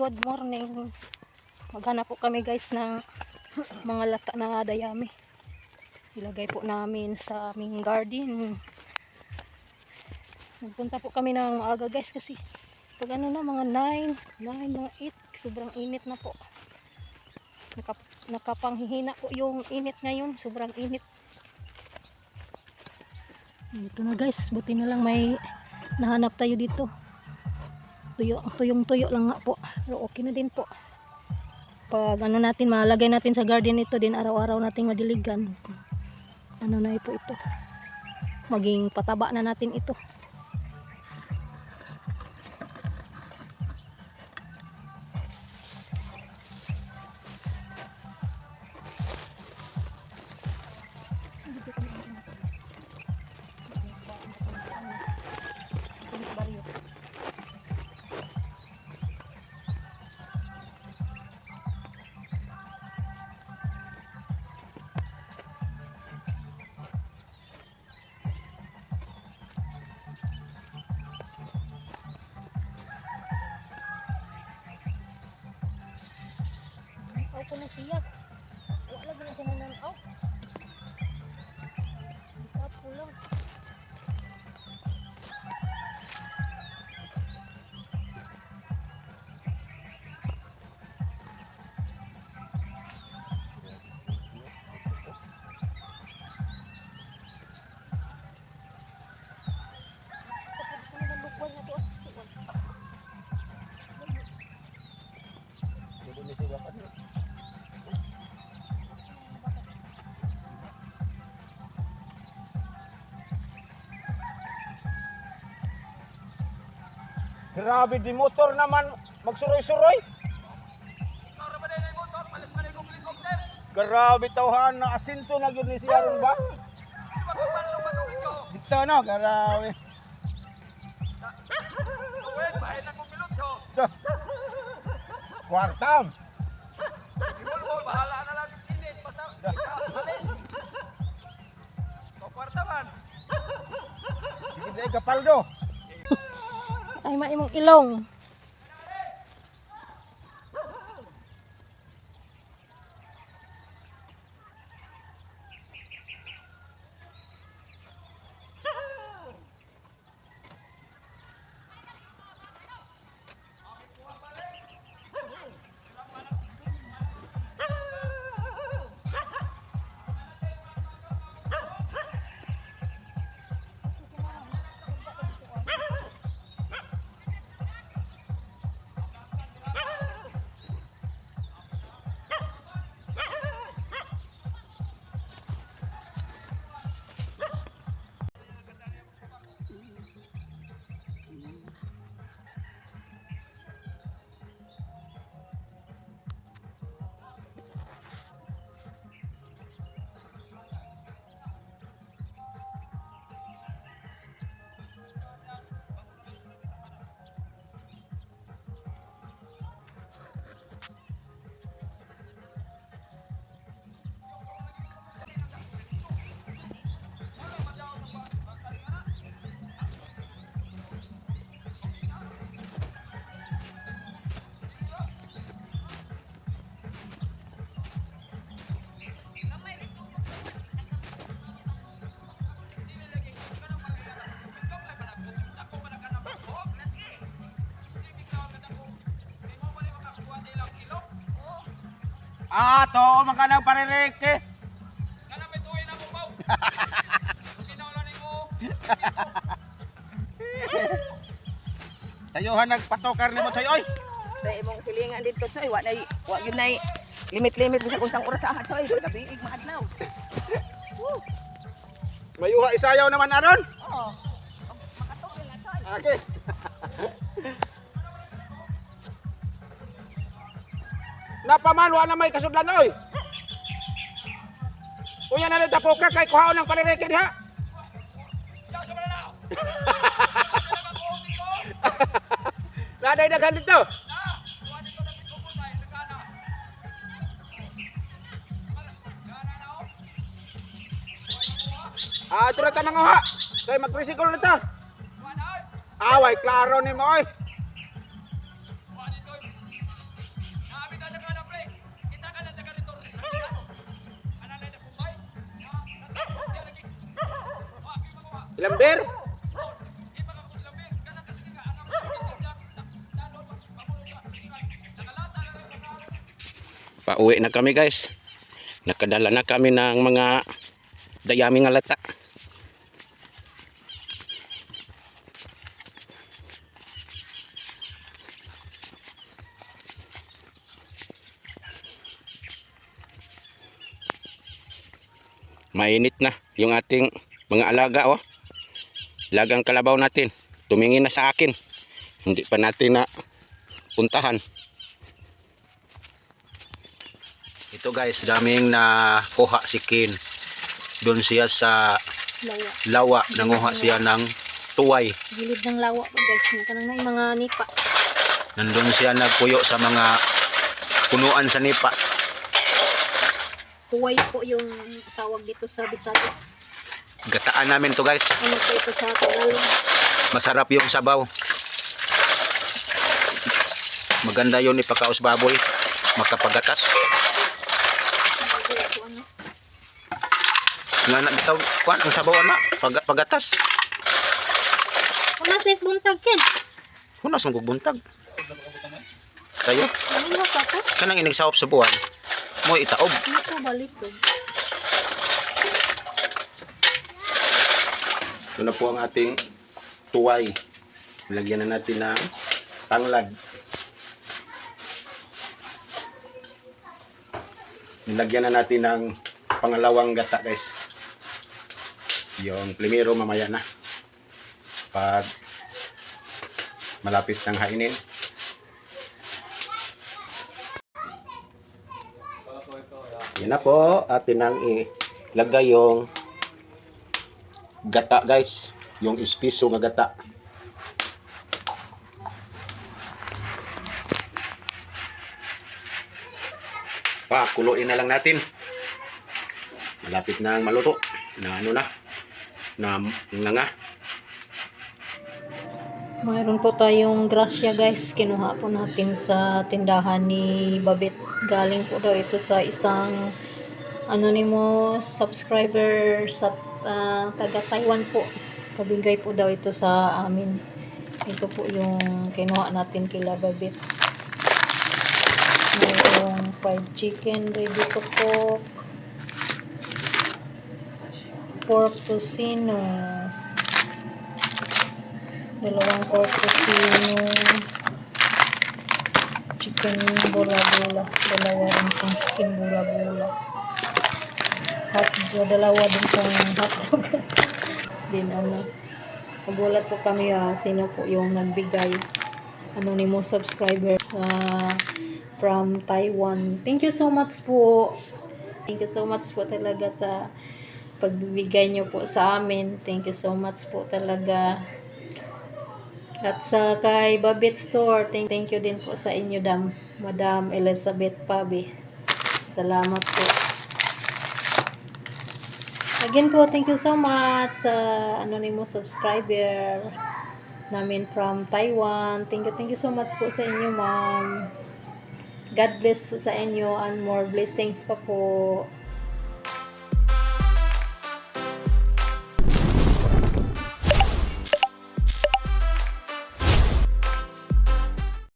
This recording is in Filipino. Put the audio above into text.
good morning. Maghanap po kami guys ng mga lata na dayami. Ilagay po namin sa aming garden. Nagpunta po kami ng maaga guys kasi pag ano na mga 9, mga 8, sobrang init na po. Nakapanghihina po yung init ngayon, sobrang init. Ito na guys, buti na lang may nahanap tayo dito. Tuyong-tuyo lang nga po. Pero okay na din po. Pag ano natin, malagay natin sa garden ito din, araw-araw nating madiligan. Ano na po ito. Maging pataba na natin ito. Ako na siya. Wala ba na siya nananaw? Ako lang. Grabe di motor naman magsuroy-suroy. Grabe tawhan na asinto na gyud ni siya ron ba? Dito no, grabe. Kwartam. Bahala na lang init basta alis. Kwartaman. Sige kapal do. Ay maimong ilong. To magkanang parireke. Kana may tuwi na mo baw. Sinaw lang nimo. Tayuhan nagpatokar nimo toy oy. Dahil imong silingan dito soy, wa gyud nay limit-limit sa unsang oras sa soy, gabi maadlaw. Mayuha isayaw naman aron. Oo. Makatugil na soy. Okay. Napaman wa na may kasudlan oy. Unya na rin tapoka kay kuhaon ng parireke diha. Ya sa bala. Naday daghan dito. Kuha dito na pito ko sa kana. Kana na o. Ito na ta mga ha. Kay magtrisikol na ta. Kuha na. Away klaro nimo oy. Kuha dito. Lamber? Pauwi na kami guys. Nakadala na kami ng mga dayami nga lata. Mainit na yung ating mga alaga, oh. Lagang kalabaw natin. Tumingin na sa akin. Hindi pa natin na puntahan. Ito guys, daming nakuha si Kin. Doon siya sa Lawa. lawa. Nanguha siya ng tuway. Gilid ng lawa po guys. Kanang na yung mga nipa. Nandun siya nagpuyo sa mga punuan sa nipa. Tuway po yung tawag dito sa Bisaya. Gataan namin to guys. Ano po ito sa Tagalog? Masarap yung sabaw. Maganda yun ipakaos baboy. Makapagatas. Ano? Nga na bitaw, kuan ang sabaw na pagatas. Unas nis buntag ken. Hunas mong buntag. Sayo, Ano mo sa to? kanang inigsahop sa buwan. Mo itaob. Ano po balik ko? Ito na po ang ating tuway. Lagyan na natin ng tanglad. Nilagyan na natin ng pangalawang gata guys. Yung primero mamaya na. Pag malapit ng hainin. Yan na po. Atin nang ilagay yung gata guys. Yung espiso nga gata. Pakuluin na lang natin. Malapit na maluto. Na ano na. Na nga. Mayroon po tayong grasya guys. Kinuha po natin sa tindahan ni Babet. Galing po daw ito sa isang anonymous subscriber sa taga Taiwan po. Pabigay po daw ito sa amin. Ito po yung kinuha natin kila Babet. Mayroong fried chicken ready to cook. Pork tocino. Dalawang pork tocino. Chicken bola-bola. Dalawa rin pong chicken bola-bola. Dalawa din pong hotdog. Din ano. Nagulat po kami sino po yung nagbigay. Anonymous subscriber from Taiwan. Thank you so much po. Thank you so much po talaga sa pagbibigay nyo po sa amin. Thank you so much po talaga. At sa kay Babet Store, thank you din po sa inyo, Madam Elizabeth Pabi. Salamat po. Again po, thank you so much sa anonymous subscriber namin from Taiwan. Thank you so much po sa inyo, ma'am. God bless po sa inyo and more blessings pa po.